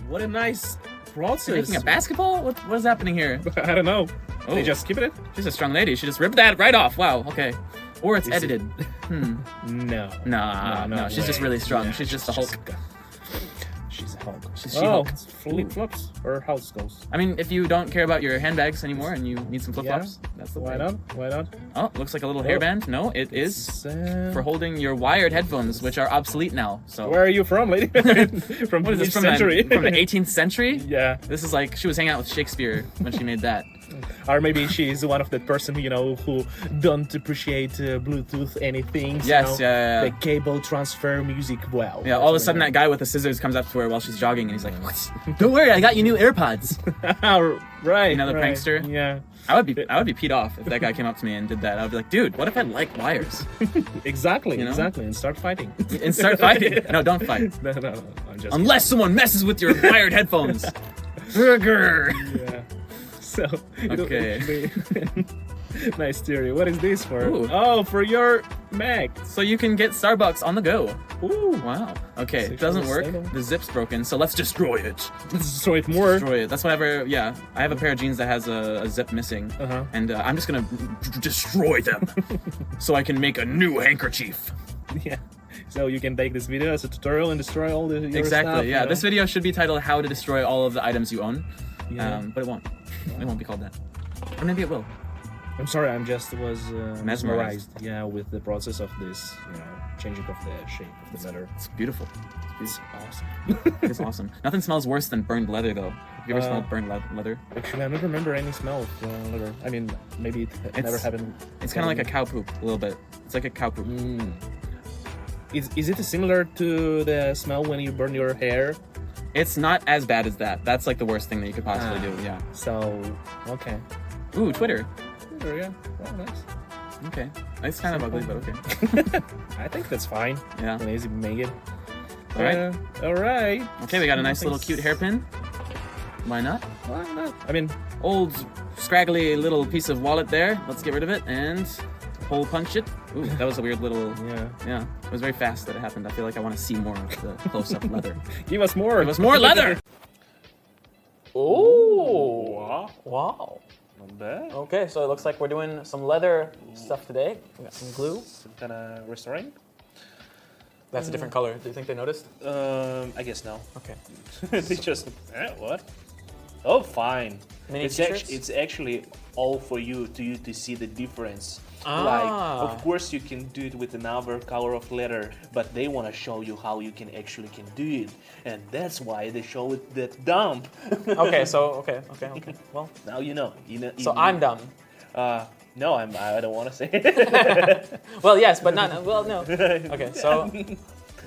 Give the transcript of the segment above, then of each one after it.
what a nice process. You're making a basketball? What is happening here? I don't know. Oh. They just keep it? She's a strong lady. She just ripped that right off. Wow, okay. Or it's edited. No. No, she's just really strong. Yeah, she's just a Hulk. She's a Hulk. She's She-Hulk. Flip-flops? Or how it goes? I mean, if you don't care about your handbags anymore and you need some flip-flops, that's the Why way. not? Why not? Oh, looks like a little hairband. No, it is For for holding your wired headphones, which are obsolete now. So Where are you from, lady? From what is this, which from century? from the 18th century? Yeah. This is like she was hanging out with Shakespeare when she made that. Or maybe she's one of the person, who don't appreciate Bluetooth anything. Yes, yeah. The cable transfer music well. Yeah, all of a sudden that guy with the scissors comes up to her while she's jogging and he's like, "What? Don't worry, I got you new AirPods." Right. Another right. prankster? Yeah. I would be peed off if that guy came up to me and did that. I would be like, dude, what if I like wires? Exactly. You know? Exactly. And start fighting. And start fighting. No, don't fight. No. I'm just. Unless someone messes with your wired headphones. Burger. Yeah. So. Okay. Nice theory. What is this for? Ooh. Oh, for your Mac. So you can get Starbucks on the go. Ooh. Wow. Okay, it 600 doesn't work. stable. The zip's broken, so let's destroy it. Let's destroy it more. Destroy it. That's whatever. Yeah, I have a pair of jeans that has a zip missing, and I'm just gonna destroy them, so I can make a new handkerchief. Yeah. So you can take this video as a tutorial and destroy all your Exactly. stuff, Yeah. This video should be titled "How to Destroy All of the Items You Own," Yeah. but it won't. It won't be called that. Or maybe it will. I'm sorry, I'm just was Mesmerized. Yeah, with the process of this, changing of the shape of the leather. It's beautiful. It's awesome. It's awesome. Nothing smells worse than burned leather, though. Have you ever smelled burned leather? Actually, I never remember any smell of leather. I mean, maybe it never happened. It's kind of like a cow poop, a little bit. It's like a cow poop. Is it similar to the smell when you burn your hair? It's not as bad as that. That's like the worst thing that you could possibly do. Yeah. So, okay. Ooh, Twitter. Sure, yeah. Oh, nice. Okay. It's kind of ugly, but okay. I think that's fine. Yeah. When easy make it. All right. All right. Okay, we got a nice little cute hairpin. Why not? Why not? I mean, Old scraggly little piece of wallet there. Let's get rid of it and hole punch it. Ooh, that was a weird little. yeah. It was very fast that it happened. I feel like I want to see more of the close-up leather. Give us more. Give us more leather. Oh. Wow. Not bad. Okay, so it looks like we're doing some leather stuff today. We got some glue. Some kind of restoring? That's a different color. Do you think they noticed? I guess no. Okay. They just what? Oh, fine. Mini It's t-shirts? it's actually all for you to see the difference. Ah. Like, of course you can do it with another color of leather, but they want to show you how you can do it, and that's why they show it that dump. Okay, so okay. Well, Now you know. so I'm dumb. No, I don't want to say it. Well, yes, but not. Well, no. Okay, so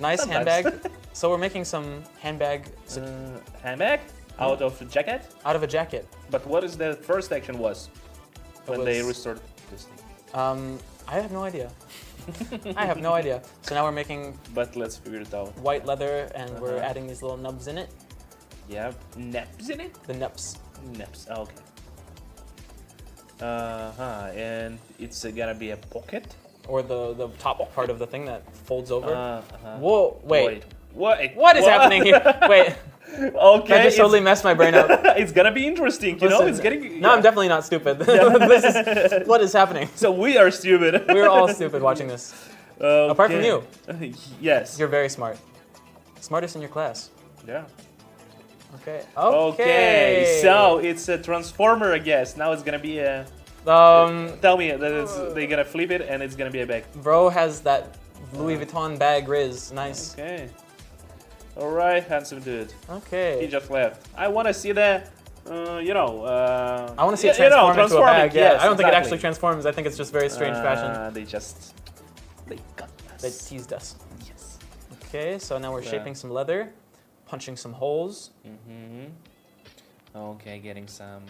nice Sometimes. handbag. So we're making some handbag Handbag out of a jacket. out of a jacket. But what is the first action was when they was- restored this thing? I have no idea. I have no idea. So now we're making But let's figure it out. white leather, and we're adding these little nubs in it. Yeah, naps in it. The nubs. Naps. Okay. And it's gonna be a pocket. Or the top part of the thing that folds over. Uh-huh. Whoa, wait. Wait. What is happening here? Wait, Okay. that just totally messed my brain up. It's gonna be interesting. You know, Listen, it's getting. No, I'm definitely not stupid. This is what is happening. So we are stupid. We're all stupid watching this. Apart from you. Yes. You're very smart. Smartest in your class. Yeah. Okay. Okay. So it's a transformer, I guess. Now it's gonna be a. Tell me that they're gonna flip it and it's gonna be a bag. Bro has that Louis Vuitton bag Riz. Nice. Okay. All right, handsome dude. He Okay. just left. I want to see the, I want to see it transform into a bag. Yeah. Yes, I don't think it exactly. actually transforms. I think it's just very strange fashion. They got us. They teased us. Yes. Okay. So now we're shaping some leather, punching some holes. Okay, getting some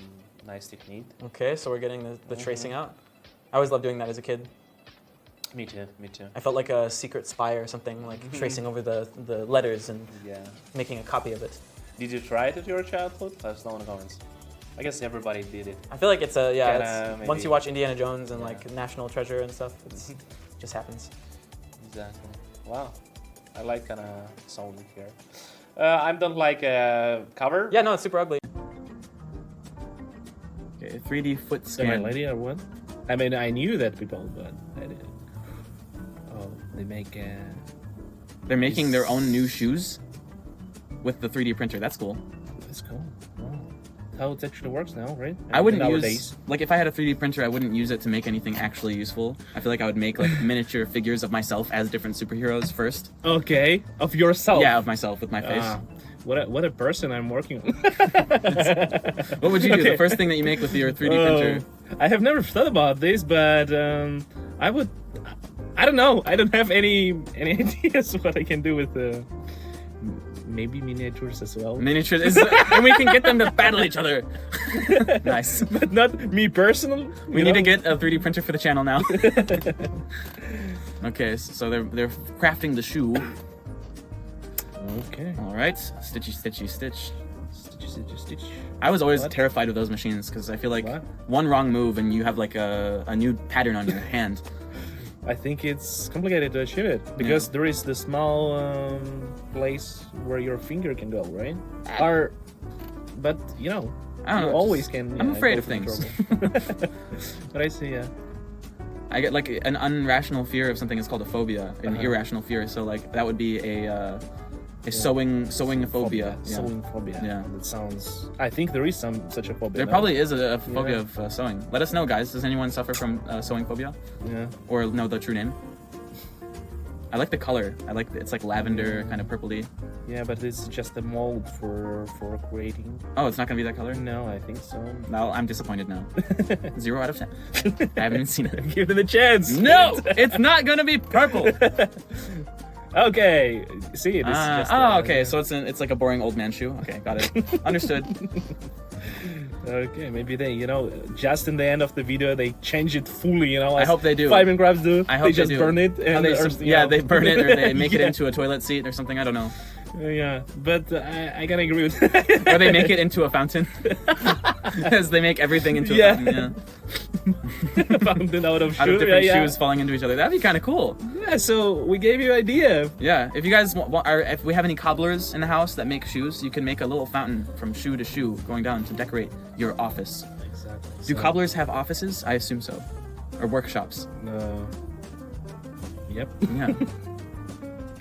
nice technique. Okay. So we're getting the tracing out. I always loved doing that as a kid. Me too. Me too. I felt like a secret spy or something, like tracing over the letters and Yeah. making a copy of it. Did you try it at your childhood? Let us know in the comments. I guess everybody did it. I feel like it's a Kinda, it's, once maybe. you watch Indiana Jones and Yeah. like National Treasure and stuff, it just happens. Exactly. Wow. I like kind of sound here. I don't like cover. Yeah, no, it's super ugly. Okay, 3D foot Is that my scan. lady or what? I mean, I knew that people, but I didn't. Oh, they make. They're making their own new shoes with the 3D printer. That's cool. That's cool. Wow. How it actually works now, right? I wouldn't Nowadays. use, like, if I had a 3D printer, I wouldn't use it to make anything actually useful. I feel like I would make like miniature figures of myself as different superheroes first. Okay, of yourself. Yeah, of myself with my face. Ah, what a person I'm working on. What would you do? Okay. The first thing that you make with your 3D printer? I have never thought about this, but I would. I don't know. I don't have any ideas what I can do with maybe miniatures as well. Miniatures, and we can get them to battle each other. Nice. But not me personally. We need to get a 3D printer for the channel now. Okay, so they're crafting the shoe. Okay. All right, stitchy, stitchy, stitch. Stitch. I was always What? terrified of those machines because I feel like What? one wrong move and you have like a new pattern on your hand. I think it's complicated to achieve it because there is the small place where your finger can go, right? But you know, I don't you know. always can. I'm yeah, afraid go of through things. trouble. But I see, yeah. I get like an unrational fear of something is called a phobia, an irrational fear. So like that would be a sewing phobia. Yeah. Sewing phobia. Yeah. That sounds. I think there is such a phobia. There no? probably is a phobia Yeah. of sewing. Let us know, guys. Does anyone suffer from sewing phobia, Yeah. or know the true name? I like the color. I like it's like lavender, kind of purpley. Yeah, but it's just a mold for creating. Oh, it's not gonna be that color. No, I think so. Now I'm disappointed now. 0 out of 10. I haven't even seen it. Give it a chance. No, it's not gonna be purple. Okay. See, this is just. Okay. So it's like a boring old man shoe. Okay, got it. Understood. Okay, maybe they, just in the end of the video, they change it fully, I hope they do. Five crafts do. I hope they just do. burn it. How And they burn it or they make it Yeah. into a toilet seat or something. I don't know. Yeah, but I can agree with that. Or they make it into a fountain. Because they make everything into a Yeah. fountain. Yeah. Fountain out of Out of shoe. different yeah, shoes falling into each other. That'd be kind of cool. Yeah, so we gave you idea. Yeah. If you guys if we have any cobblers in the house that make shoes, you can make a little fountain from shoe to shoe going down to decorate your office. Exactly. Do cobblers have offices? I assume so. Or workshops. Yep. Yeah.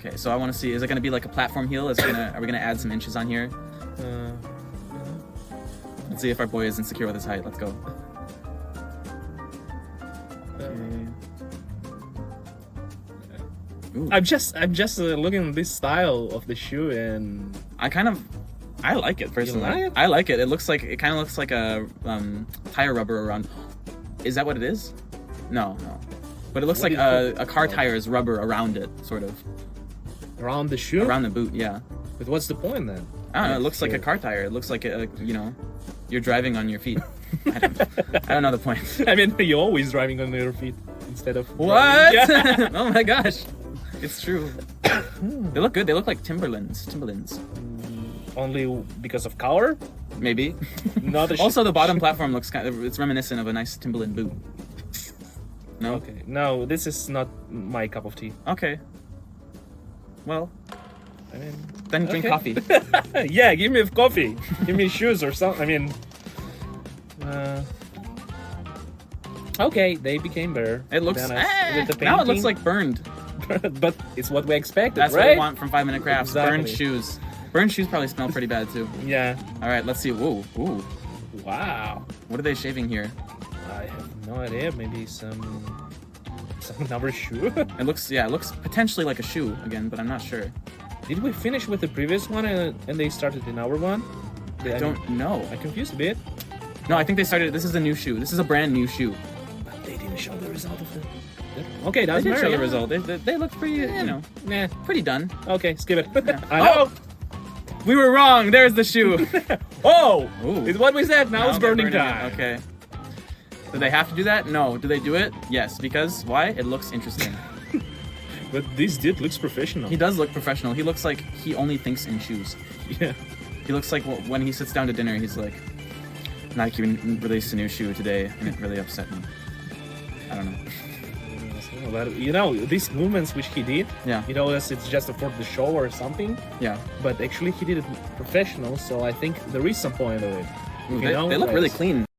Okay, so I want to see, is it going to be like a platform heel? Are we going to add some inches on here? Let's see if our boy is insecure with his height. Let's go. Ooh. I'm just looking at this style of the shoe and I like it personally. like it? I like it. It kind of looks like a tire rubber around. Is that what it is? No. But it looks What like is a car tire's rubber around it, sort of. around the shoe. Around the boot, yeah. But what's the point then? I don't know. It looks like a car tire. It looks like you're driving on your feet. I don't know the point. I mean, you're always driving on your feet instead of What? Yeah. Oh my gosh. It's true. They look good. They look like Timberlands. Only because of color? Maybe. Not a Also, the bottom platform looks it's reminiscent of a nice Timberland boot. No? Okay. No, this is not my cup of tea. Okay. Well, I mean, then drink okay. coffee. Yeah, give me coffee. Give me shoes or something. I mean, okay, they became better. It looks. Then with the Now it looks painting. like burned. But it's what we expected, That's what right? I want from 5 Minute Crafts. Exactly. Burned shoes. Burned shoes probably smell pretty bad too. Yeah. All right, let's see. Whoa, ooh. Wow. What are they shaving here? I have no idea. Maybe some another shoe. It looks potentially like a shoe again, but I'm not sure. Did we finish with the previous one and they started in our one? I don't know. I confused a bit. No, I think they started. This is a new shoe. This is a brand new shoe. But they didn't show the result of the. Okay, They that's did show the result. They look pretty, Nah. pretty done. Okay, skip it. I Oh! know. We were wrong. There's the shoe. Oh, Ooh. it's what we said. Now it's they're burning burning time. it. Okay. Do they have to do that? No. Do they do it? Yes. Because why? It looks interesting. But this dude looks professional. He does look professional. He looks like he only thinks in shoes. Yeah. He looks like when he sits down to dinner, he's like, Nike released a new shoe today, and it really upset me. I don't know. But you know, these movements which he did, Yeah. you know, it's just for the show or something. Yeah. But actually, he did it professional, so I think there is some point of it. Ooh, You know, they look like- really clean.